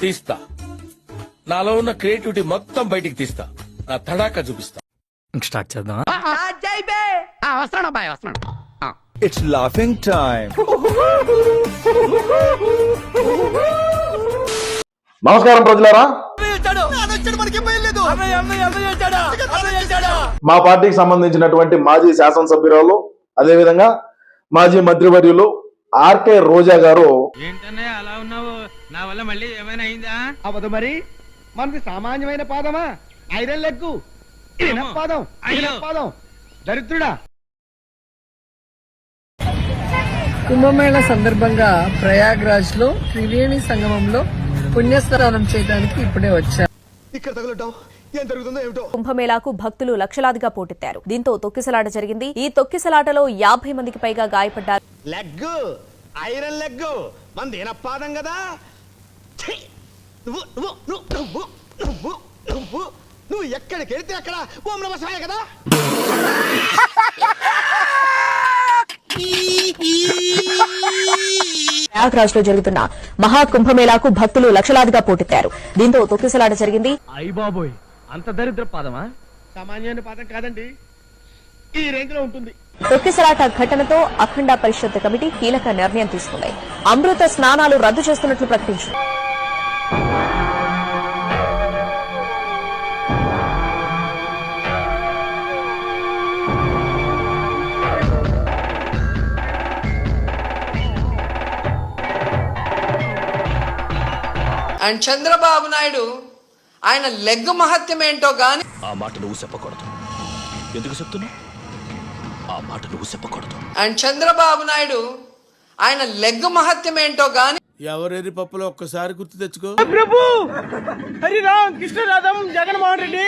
తీస్తా, నాలో ఉన్న క్రియేటివిటీ మొత్తం బయటికి తీస్తా, నా తడాకా చూపిస్తా. స్టార్ట్ చేద్దాం. వస్తున్నాడు బాయ్, వస్తున్నాడు. It's laughing time. నమస్కారం ప్రజలారా, మా పార్టీకి సంబంధించినటువంటి మాజీ శాసనసభ్యురాలు అదేవిధంగా మాజీ మంత్రివర్యులు ఆర్కే రోజా గారు ఏంటనే అలా ఉన్నావు? నా వల్ల మళ్ళీ ఏమైనా అయిందా? అవదు మరి, మనది సామాన్యమైన పాదమా? ఐరన్ లెగ్గు పాదం, పాదం దరిద్రుడా. కుంభమేళ సందర్భంగా ప్రయాగ్రాజ్ లో త్రివేణి సంగమంలో పుణ్యస్నానం చేయడానికి ఇప్పుడే వచ్చారు. ఇక్కడ తగులుతాం, ఏం జరుగుతుందో ఏమిటో. కుంభమేళాకు భక్తులు లక్షలాదిగా పోటెత్తారు. దీంతో తొక్కిసలాట జరిగింది. ఈ తొక్కిసలాటలో 50 మందికి పైగా గాయపడ్డారు. లెగ్గు, ఐరన్ లెగ్గు, మనది పాదం కదా. నువ్వు ఎక్కడికి వెళ్తే అక్కడ ఓం నమః శివాయ కదా. ప్రయాగ్రాజ్ లో జరుగుతున్న మహాకుంభమేళాకు భక్తులు లక్షలాదిగా పోటెత్తారు. దీంతో తొక్కిసలాట జరిగింది. అయ్య బాబోయ్, అంత దరిద్ర పాదమా? సామాన్యమైన పాదం కాదండి, ఈ రేంజ్ లో ఉంటుంది. తొక్కిసలాట ఘటనతో అఖండ పరిషత్ కమిటీ కీలక నిర్ణయం తీసుకుంది. అమృత స్నానాలు రద్దు చేస్తున్నట్లు ప్రకటించింది. అండ్ చంద్రబాబు నాయుడు ఆయన లెగ్ మహత్యం ఏంటో గాని ఆ మాట నువ్వు చెప్పకూడదు. ఎందుకు చెప్తున్నా? ఆ మాట నువ్వు చెప్పకూడదు. అండ్ చంద్రబాబు నాయుడు ఆయన లెగ్ మహత్యం ఏంటో గాని ఎవరెరి పప్పులో ఒక్కసారి గుర్తు తెచ్చుకో. ప్రభు హరిరామ్ కృష్ణరాధం జగన్మోహన్ రెడ్డి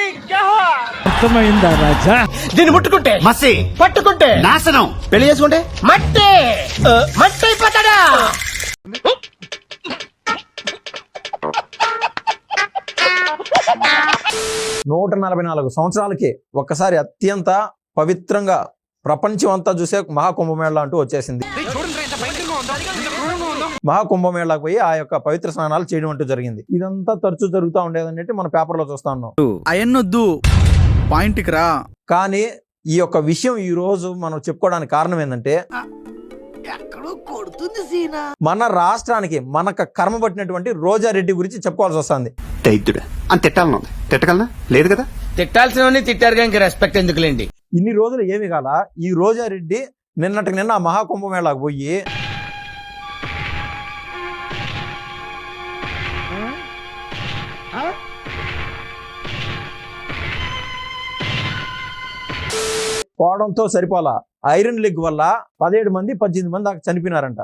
అర్థమైందా రాజా? దీన్ని ముట్టుకుంటే మసి, పట్టుకుంటే నాశనం, పెళ్లి చేసుకుంటే మట్టి మట్టి అయిపోతాడా. 144 సంవత్సరాలకి ఒక్కసారి అత్యంత పవిత్రంగా ప్రపంచం అంతా చూసే మహాకుంభమేళ అంటూ వచ్చేసింది. మహాకుంభమేళకు పోయి ఆ యొక్క పవిత్ర స్నానాలు చేయడం అంటూ జరిగింది. ఇదంతా తరచూ జరుగుతూ ఉండేది మన పేపర్లో చూస్తా ఉన్నాం. అయన్నొద్దు, పాయింట్కి రా. కానీ ఈ యొక్క విషయం ఈ రోజు మనం చెప్పుకోవడానికి కారణం ఏంటంటే మన రాష్ట్రానికి మనకు కర్మ పట్టినటువంటి రోజారెడ్డి గురించి చెప్పుకోవాల్సి వస్తుంది. అని తిట్టాలను తిట్టగలనా? లేదు కదా. తిట్టాల్సిన తిట్టారుగా, ఇంక రెస్పెక్ట్ ఎందుకులేండి. ఇన్ని రోజులు ఏమి కాల ఈ రోజారెడ్డి నిన్నటికి నిన్న మహాకుంభమేళకు పోయి పోవడంతో సరిపోలా, ఐరన్ లెగ్ వల్ల 17 మంది 18 మంది దాకా చనిపోయినారంట.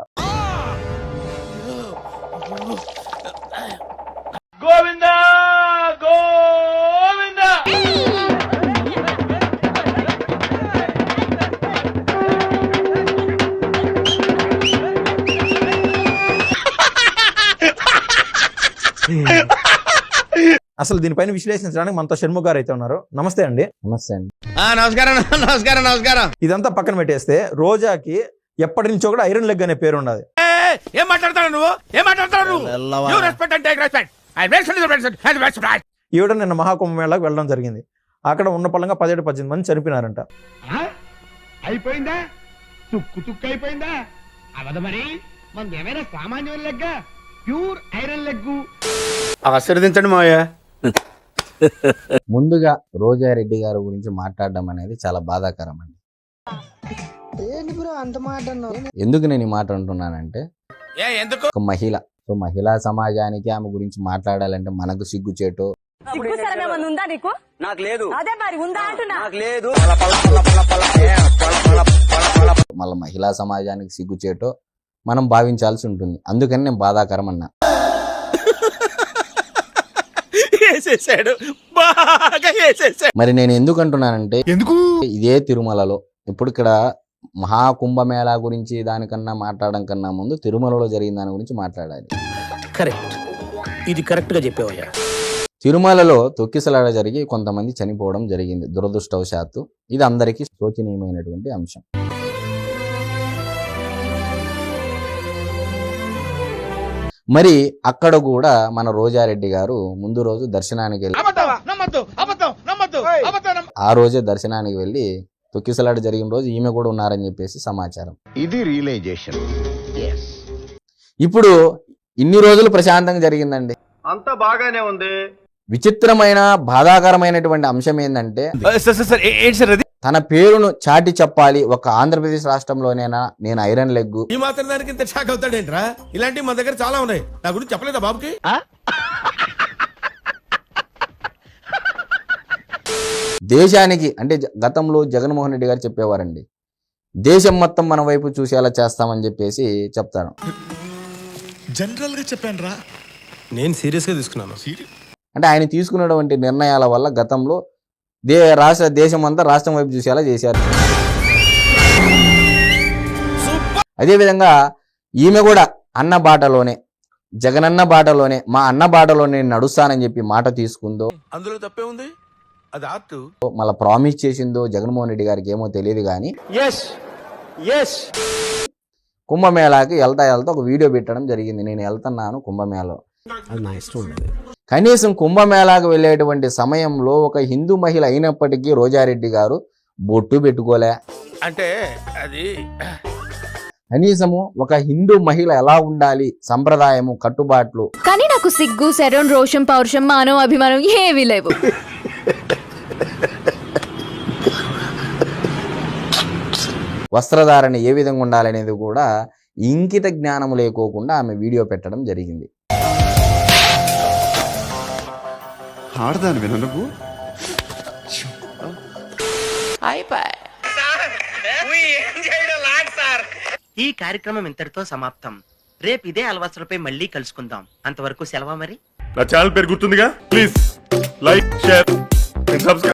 గోవిందా గోవిందా. అసలు దీనిపైన విశ్లేషించడానికి మనతో షణ్ముఖ్ గారు అయితే ఉన్నారు. నమస్తే అండి. నమస్తే అండి. నమస్కారం నమస్కారం నమస్కారం. ఇదంతా పక్కన పెట్టేస్తే రోజాకి ఎప్పటి నుంచో కూడా ఐరన్ లెగ్ అనే పేరు ఉన్నది. ఏం మాట్లాడతాడు నువ్వు? ఏం మాట్లాడతాడు నువ్వు? ఈవిడ నిన్న మహాకుంభమేళకు వెళ్ళడం జరిగింది. అక్కడ ఉన్న పళ్ళంగా 17-18 మంది చనిపోయినారంట. అయిపోయిందా? తుక్కు తుక్కు అయిపోయిందా? అవదు మరి, మనది ఏమైనా సామాన్యమైన లెగ్గ? Pure iron leg. ఆశీర్వదించండి మావయ్య. ముందుగా రోజారెడ్డి గారి గురించి మాట్లాడడం అనేది చాలా బాధాకరం అండి. ఎందుకు నేను ఈ మాట అంటున్నానంటే, ఒక మహిళ, సో మహిళా సమాజానికి ఆమె గురించి మాట్లాడాలంటే మనకు సిగ్గుచేటో మళ్ళీ మహిళా సమాజానికి సిగ్గుచేటో మనం భావించాల్సి ఉంటుంది. అందుకని నేను బాధాకరం అన్నా. మరి నేను ఎందుకు అంటున్నానంటే, ఇదే తిరుమలలో ఇప్పుడు ఇక్కడ మహాకుంభమేళా గురించి దానికన్నా మాట్లాడడం కన్నా ముందు తిరుమలలో జరిగిన దాని గురించి మాట్లాడాలి. కరెక్ట్, ఇది కరెక్ట్ గా చెప్పావయ్యా. తిరుమలలో తొక్కిసలాట జరిగి కొంతమంది చనిపోవడం జరిగింది దురదృష్టవశాత్తు. ఇది అందరికీ శోచనీయమైనటువంటి అంశం. మరి అక్కడ కూడా మన రోజారెడ్డి గారు ముందు రోజు దర్శనానికి వెళ్ళి ఆ రోజే దర్శనానికి వెళ్ళి తొక్కిసలాట జరిగిన రోజు ఈమె కూడా ఉన్నారని చెప్పేసి సమాచారం. ఇది రియలైజేషన్. ఇప్పుడు ఇన్ని రోజులు ప్రశాంతంగా జరిగిందండి. అంత బాగానే ఉంది. విచిత్రమైన బాధాకరమైనటువంటి అంశం ఏంటంటే తన పేరును చాటి చెప్పాలి, ఒక ఆంధ్రప్రదేశ్ రాష్ట్రంలోనేనా నేను ఐరన్ లెగ్, ఈ మాత్రం దానికి ఇంత షాక్ అవుతాడేంట్రా? ఇలాంటివి మన దగ్గర చాలా ఉన్నాయి. నా గురించి చెప్పలేదా బాబుకి? దేశానికి అంటే గతంలో జగన్మోహన్ రెడ్డి గారు చెప్పేవారండి, దేశం మొత్తం మన వైపు చూసేలా చేస్తామని చెప్పేసి చెప్తాను. జనరల్ గా చెప్పాను రా, నేను సీరియస్ గా తీసుకున్నాను. అంటే ఆయన తీసుకున్నటువంటి నిర్ణయాల వల్ల గతంలో దేశం అంతా రాష్ట్రం వైపు చూసేలా చేశారు. అదేవిధంగా ఈమె కూడా అన్న బాటలోనే, జగనన్న బాటలోనే, మా అన్న బాటలోనే నడుస్తానని చెప్పి మాట తీసుకుందో, అందులో తప్పే ఉంది. అది ఆర్ట్. మళ్ళీ ప్రామిస్ చేసిందో జగన్మోహన్ రెడ్డి గారికి ఏమో తెలియదు కానీ కుంభమేళాకి వెళ్తా ఒక వీడియో పెట్టడం జరిగింది. నేను వెళ్తున్నాను కుంభమేళలో. కనీసం కుంభమేళాకు వెళ్ళేటువంటి సమయంలో ఒక హిందూ మహిళ అయినప్పటికీ రోజారెడ్డి గారు బొట్టు పెట్టుకోలే. అంటే అది కనీసము ఒక హిందూ మహిళ ఎలా ఉండాలి, సంప్రదాయము, కట్టుబాట్లు, కానీ నాకు సిగ్గు, శరం, రోషం, పౌరుషం, మానవ అభిమానం ఏవీ లేవు. వస్త్రధారణ ఏ విధంగా ఉండాలనేది కూడా ఇంకిత జ్ఞానం లేకోకుండా ఆమె వీడియో పెట్టడం జరిగింది. ఆడదాని విన నువ్వు ఈ కార్యక్రమం ఇంతటితో సమాప్తం. రేపు ఇదే అలవాసులపై మళ్ళీ కలుసుకుందాం. అంతవరకు సెలవా మరి. నా ఛానల్ పేరు గుర్తుందిగా, ప్లీజ్ లైక్, షేర్, సబ్స్క్రైబ్.